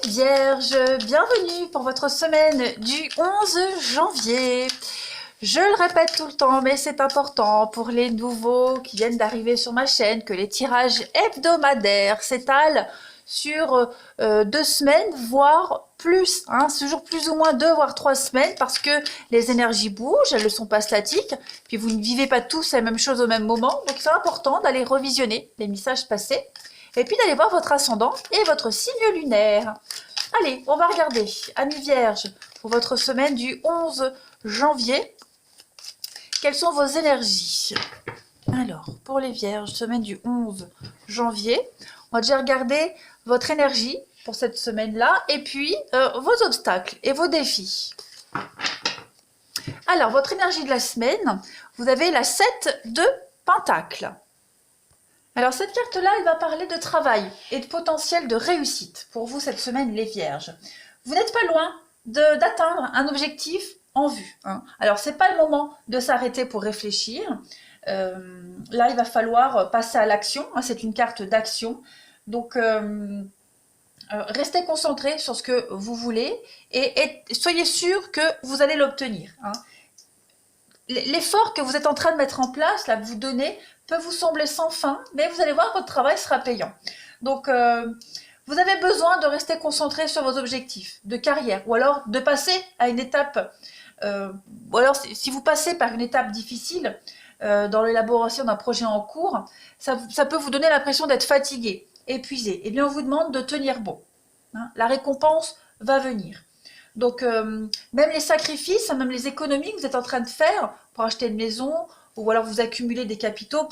Vierge, bienvenue pour votre semaine du 11 janvier. Je le répète tout le temps, mais c'est important pour les nouveaux qui viennent d'arriver sur ma chaîne que les tirages hebdomadaires s'étalent sur 2 semaines, voire plus. C'est toujours plus ou moins 2 voire 3 semaines parce que les énergies bougent, elles ne sont pas statiques. Puis vous ne vivez pas tous la même chose au même moment. Donc c'est important d'aller revisionner les messages passés et puis d'aller voir votre ascendant et votre signe lunaire. Allez, on va regarder, amis vierges, pour votre semaine du 11 janvier. Quelles sont vos énergies? Alors, pour les vierges, semaine du 11 janvier, on va déjà regarder votre énergie pour cette semaine-là, et puis vos obstacles et vos défis. Alors, votre énergie de la semaine, vous avez la 7 de Pentacles. Alors, cette carte-là, elle va parler de travail et de potentiel de réussite pour vous cette semaine, les vierges. Vous n'êtes pas loin d'atteindre un objectif en vue. Alors, c'est pas le moment de s'arrêter pour réfléchir. Là, il va falloir passer à l'action. C'est une carte d'action. Donc, restez concentrés sur ce que vous voulez et soyez sûr que vous allez l'obtenir. L'effort que vous êtes en train de mettre en place, là, que vous donnez, peut vous sembler sans fin, mais vous allez voir, votre travail sera payant. Donc, vous avez besoin de rester concentré sur vos objectifs de carrière, ou alors de passer à une étape, ou alors si vous passez par une étape difficile dans l'élaboration d'un projet en cours, ça peut vous donner l'impression d'être fatigué, épuisé. Eh bien, on vous demande de tenir bon. La récompense va venir. Donc, même les sacrifices, même les économies que vous êtes en train de faire pour acheter une maison, ou alors vous accumulez des capitaux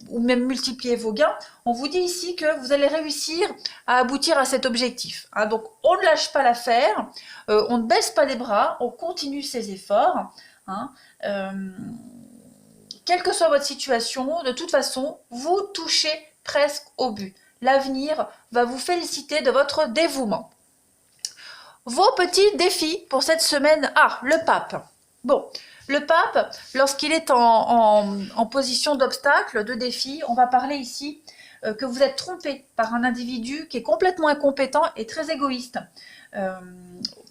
ou même multiplier vos gains, on vous dit ici que vous allez réussir à aboutir à cet objectif. Donc, on ne lâche pas l'affaire, on ne baisse pas les bras, on continue ses efforts. Quelle que soit votre situation, de toute façon, vous touchez presque au but. L'avenir va vous féliciter de votre dévouement. Vos petits défis pour cette semaine. Le pape. Bon, le pape, lorsqu'il est en position d'obstacle, de défi, on va parler ici que vous êtes trompé par un individu qui est complètement incompétent et très égoïste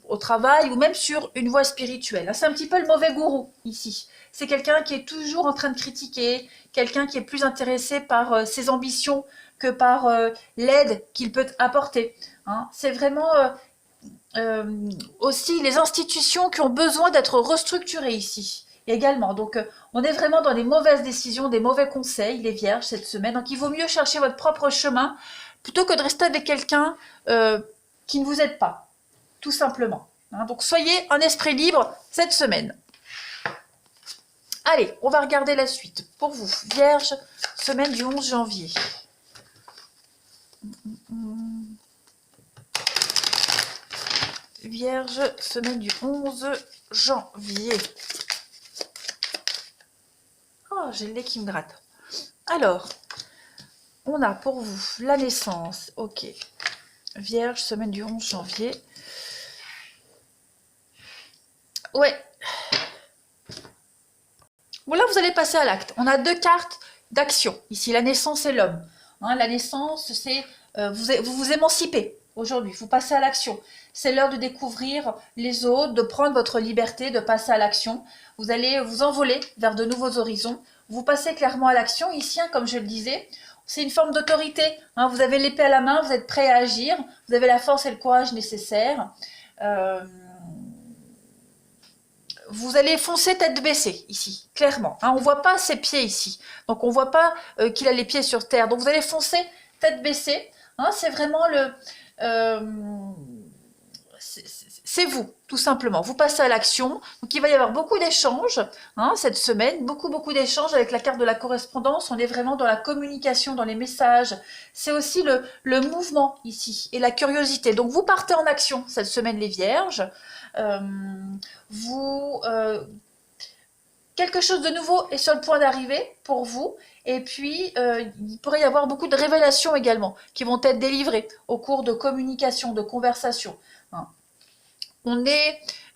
au travail ou même sur une voie spirituelle. C'est un petit peu le mauvais gourou ici. C'est quelqu'un qui est toujours en train de critiquer, quelqu'un qui est plus intéressé par ses ambitions que par l'aide qu'il peut apporter. C'est vraiment... aussi les institutions qui ont besoin d'être restructurées ici également. Donc on est vraiment dans des mauvaises décisions, des mauvais conseils, les vierges, cette semaine. Donc il vaut mieux chercher votre propre chemin plutôt que de rester avec quelqu'un qui ne vous aide pas, tout simplement. Donc soyez un esprit libre cette semaine. Allez, on va regarder la suite. Pour vous, vierge, semaine du 11 janvier. Vierge, semaine du 11 janvier. Oh, j'ai le nez qui me gratte. Alors, on a pour vous la naissance. Ok. Vierge, semaine du 11 janvier. Ouais. Bon, là, vous allez passer à l'acte. On a 2 cartes d'action. Ici, la naissance et l'homme. La naissance, c'est vous vous émancipez aujourd'hui. Vous passez à l'action. C'est l'heure de découvrir les autres, de prendre votre liberté, de passer à l'action. Vous allez vous envoler vers de nouveaux horizons. Vous passez clairement à l'action. Ici, comme je le disais, c'est une forme d'autorité. Vous avez l'épée à la main, vous êtes prêt à agir. Vous avez la force et le courage nécessaires. Vous allez foncer tête baissée ici, clairement. On ne voit pas ses pieds ici. Donc, on ne voit pas qu'il a les pieds sur terre. Donc, vous allez foncer tête baissée. C'est vraiment c'est vous, tout simplement. Vous passez à l'action. Donc, il va y avoir beaucoup d'échanges cette semaine. Beaucoup d'échanges avec la carte de la correspondance. On est vraiment dans la communication, dans les messages. C'est aussi le mouvement ici et la curiosité. Donc, vous partez en action cette semaine, les vierges. Quelque chose de nouveau est sur le point d'arriver pour vous. Et puis, il pourrait y avoir beaucoup de révélations également qui vont être délivrées au cours de communication, de conversation.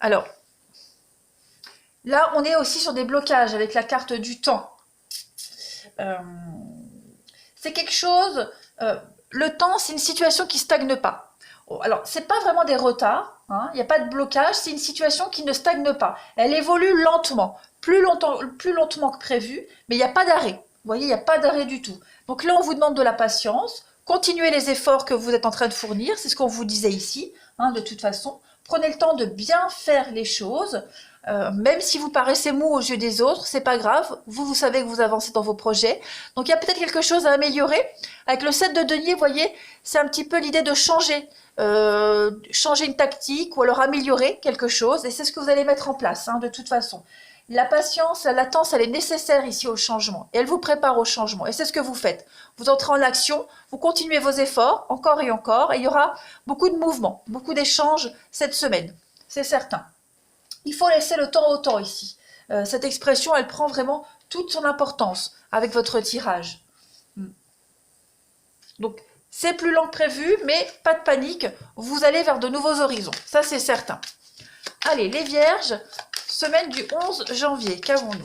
Alors, là, on est aussi sur des blocages avec la carte du temps. C'est quelque chose, le temps, c'est une situation qui ne stagne pas. Alors, c'est pas vraiment des retards, hein, il n'y a pas de blocage, c'est une situation qui ne stagne pas. Elle évolue lentement, plus lentement que prévu, mais il n'y a pas d'arrêt. Vous voyez, il n'y a pas d'arrêt du tout. Donc là, on vous demande de la patience, continuez les efforts que vous êtes en train de fournir, c'est ce qu'on vous disait ici, hein, de toute façon. Prenez le temps de bien faire les choses, même si vous paraissez mou aux yeux des autres, c'est pas grave, vous savez que vous avancez dans vos projets. Donc il y a peut-être quelque chose à améliorer. Avec le 7 de denier, vous voyez, c'est un petit peu l'idée de changer une tactique ou alors améliorer quelque chose, et c'est ce que vous allez mettre en place, hein, de toute façon. La patience, la latence, elle est nécessaire ici au changement, et elle vous prépare au changement, et c'est ce que vous faites. Vous entrez en action, vous continuez vos efforts, encore, et il y aura beaucoup de mouvements, beaucoup d'échanges cette semaine, c'est certain. Il faut laisser le temps au temps ici. Cette expression, elle prend vraiment toute son importance avec votre tirage. Donc, c'est plus lent que prévu, mais pas de panique, vous allez vers de nouveaux horizons, ça c'est certain. Allez, les vierges, semaine du 11 janvier, qu'avons-nous?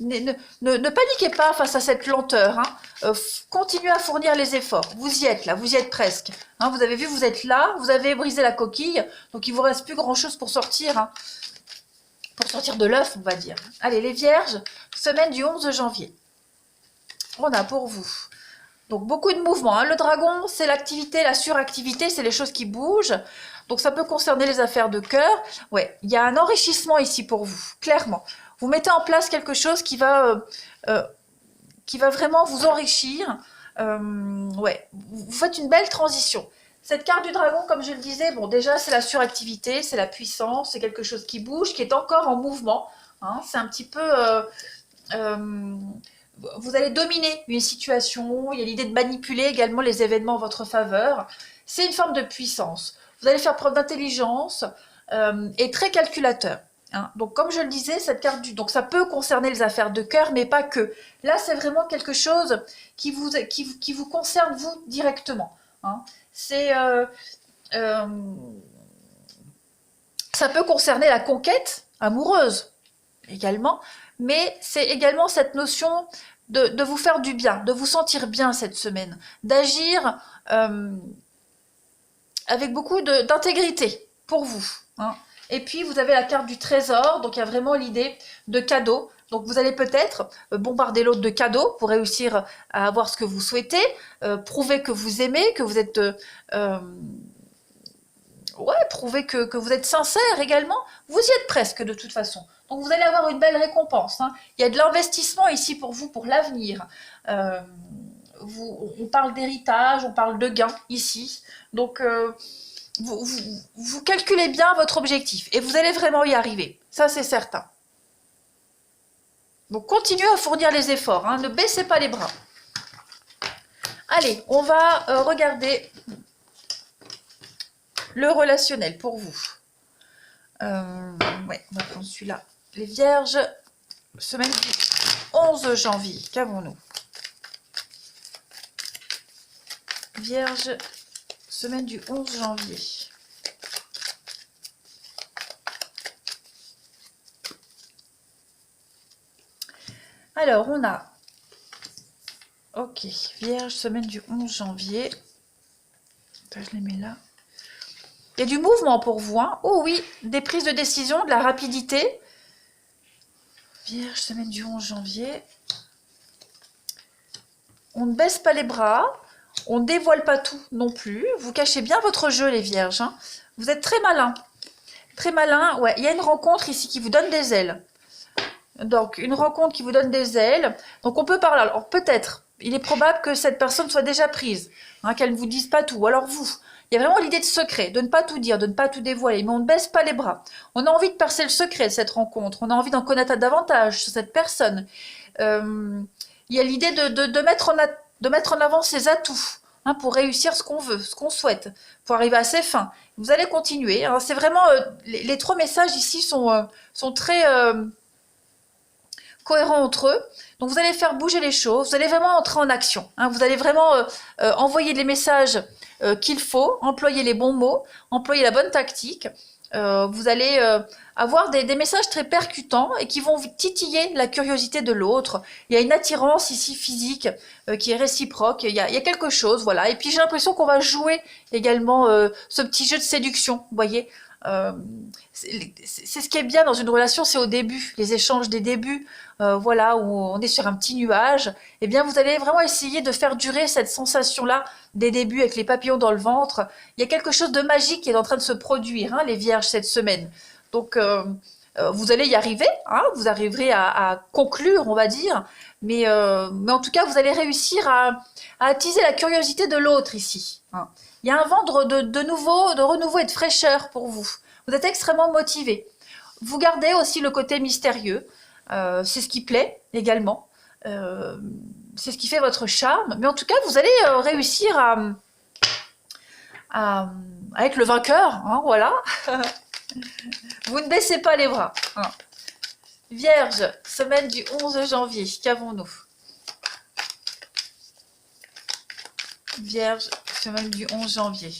Ne paniquez pas face à cette lenteur, hein. Continuez à fournir les efforts, vous y êtes là, vous y êtes presque. Hein, vous avez vu, vous êtes là, vous avez brisé la coquille, donc il ne vous reste plus grand-chose pour sortir, hein, pour sortir de l'œuf, on va dire. Allez, les vierges, semaine du 11 janvier. On a pour vous donc beaucoup de mouvements, hein. Le dragon, c'est l'activité, la suractivité, c'est les choses qui bougent. Donc ça peut concerner les affaires de cœur. Ouais, il y a un enrichissement ici pour vous, clairement. Vous mettez en place quelque chose qui va vraiment vous enrichir. Ouais, vous faites une belle transition. Cette carte du dragon, comme je le disais, bon, déjà c'est la suractivité, c'est la puissance, c'est quelque chose qui bouge, qui est encore en mouvement, hein. C'est un petit peu... vous allez dominer une situation, il y a l'idée de manipuler également les événements en votre faveur. C'est une forme de puissance. Vous allez faire preuve d'intelligence et très calculateur. Hein. Donc, comme je le disais, cette carte donc ça peut concerner les affaires de cœur, mais pas que. Là, c'est vraiment quelque chose qui vous concerne, vous, directement. Hein. Ça peut concerner la conquête amoureuse, également, mais c'est également cette notion de vous faire du bien, de vous sentir bien cette semaine, d'agir avec beaucoup d'intégrité pour vous. Hein. Et puis, vous avez la carte du trésor, donc il y a vraiment l'idée de cadeaux. Donc, vous allez peut-être bombarder l'autre de cadeaux pour réussir à avoir ce que vous souhaitez, prouver que vous aimez, que vous êtes... prouver que vous êtes sincère également. Vous y êtes presque de toute façon. Donc, vous allez avoir une belle récompense. Hein. Il y a de l'investissement ici pour vous, pour l'avenir. On parle d'héritage, on parle de gains ici. Donc, vous calculez bien votre objectif et vous allez vraiment y arriver. Ça, c'est certain. Donc, continuez à fournir les efforts. Hein, ne baissez pas les bras. Allez, on va regarder le relationnel pour vous. Ouais, on va prendre celui-là. Les vierges, semaine du 11 janvier. Qu'avons-nous? Vierge, semaine du 11 janvier. Alors, on a... Ok, Vierge, semaine du 11 janvier. Je les mets là. Il y a du mouvement pour vous. Hein. Oh oui, des prises de décision, de la rapidité. Vierge, semaine du 11 janvier. On ne baisse pas les bras. On ne dévoile pas tout non plus. Vous cachez bien votre jeu, les vierges. Hein. Vous êtes très malin. Très malin. Ouais, il y a une rencontre ici qui vous donne des ailes. Donc, une rencontre qui vous donne des ailes. Donc, on peut parler. Alors, peut-être, il est probable que cette personne soit déjà prise. Hein, qu'elle ne vous dise pas tout. Ou alors, vous. Il y a vraiment l'idée de secret, de ne pas tout dire, de ne pas tout dévoiler. Mais on ne baisse pas les bras. On a envie de percer le secret de cette rencontre. On a envie d'en connaître davantage sur cette personne. Il y a l'idée de mettre en avant ses atouts. Hein, pour réussir ce qu'on veut, ce qu'on souhaite, pour arriver à ses fins. Vous allez continuer. Hein, c'est vraiment... les trois messages ici sont très cohérents entre eux. Donc, vous allez faire bouger les choses. Vous allez vraiment entrer en action. Hein, vous allez vraiment envoyer les messages qu'il faut, employer les bons mots, employer la bonne tactique. Vous allez avoir des messages très percutants et qui vont titiller la curiosité de l'autre. Il y a une attirance ici physique qui est réciproque. Il y a quelque chose, voilà. Et puis j'ai l'impression qu'on va jouer également ce petit jeu de séduction, vous voyez. Euh, c'est ce qui est bien dans une relation, c'est au début, les échanges des débuts, voilà, où on est sur un petit nuage. Eh bien, vous allez vraiment essayer de faire durer cette sensation-là des débuts avec les papillons dans le ventre. Il y a quelque chose de magique qui est en train de se produire, hein, les vierges, cette semaine. Donc, vous allez y arriver, hein, vous arriverez à conclure, on va dire, mais en tout cas, vous allez réussir à attiser la curiosité de l'autre ici, hein. Il y a un vent de renouveau et de fraîcheur pour vous. Vous êtes extrêmement motivé. Vous gardez aussi le côté mystérieux. C'est ce qui plaît également. Euh, c'est ce qui fait votre charme. Mais en tout cas, vous allez réussir à être le vainqueur. Hein, voilà. Vous ne baissez pas les bras, hein. Vierge, semaine du 11 janvier. Qu'avons-nous? Vierge, semaine du 11 janvier.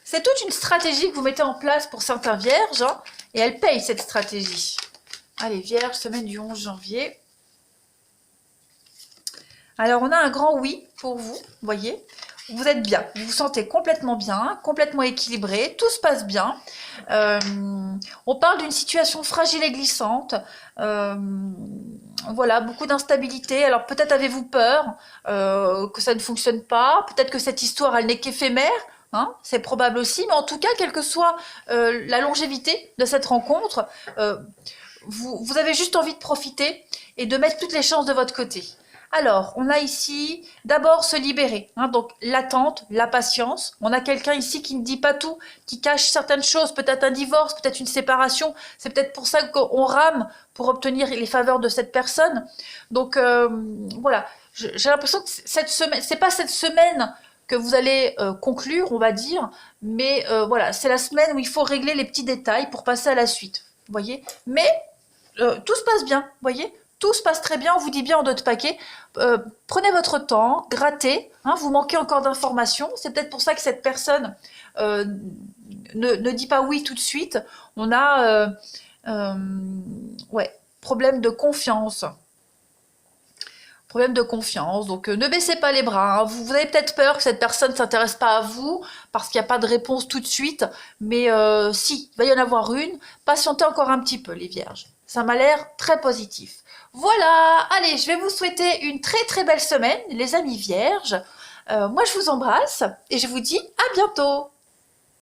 C'est toute une stratégie que vous mettez en place pour certains vierges, hein, et elle paye cette stratégie. Allez, Vierge, semaine du 11 janvier. Alors, on a un grand oui pour vous, voyez. Vous êtes bien, vous vous sentez complètement bien, complètement équilibré, tout se passe bien. On parle d'une situation fragile et glissante. Voilà, beaucoup d'instabilité. Alors peut-être avez-vous peur que ça ne fonctionne pas, peut-être que cette histoire, elle n'est qu'éphémère, hein, c'est probable aussi, mais en tout cas, quelle que soit la longévité de cette rencontre, vous avez juste envie de profiter et de mettre toutes les chances de votre côté. Alors, on a ici d'abord se libérer, hein, donc l'attente, la patience. On a quelqu'un ici qui ne dit pas tout, qui cache certaines choses, peut-être un divorce, peut-être une séparation. C'est peut-être pour ça qu'on rame pour obtenir les faveurs de cette personne. Donc voilà, j'ai l'impression que cette semaine, c'est pas cette semaine que vous allez conclure, on va dire, mais voilà, c'est la semaine où il faut régler les petits détails pour passer à la suite. Vous voyez, mais tout se passe bien, vous voyez. Tout se passe très bien, on vous dit bien en d'autres paquets. Prenez votre temps, grattez, hein, vous manquez encore d'informations. C'est peut-être pour ça que cette personne ne dit pas oui tout de suite. On a ouais, problème de confiance. Problème de confiance, donc ne baissez pas les bras, hein. Vous avez peut-être peur que cette personne ne s'intéresse pas à vous, parce qu'il n'y a pas de réponse tout de suite, mais si, il va y en avoir une. Patientez encore un petit peu, les vierges. Ça m'a l'air très positif. Voilà, allez, je vais vous souhaiter une très très belle semaine, les amis vierges. Moi, je vous embrasse et je vous dis à bientôt.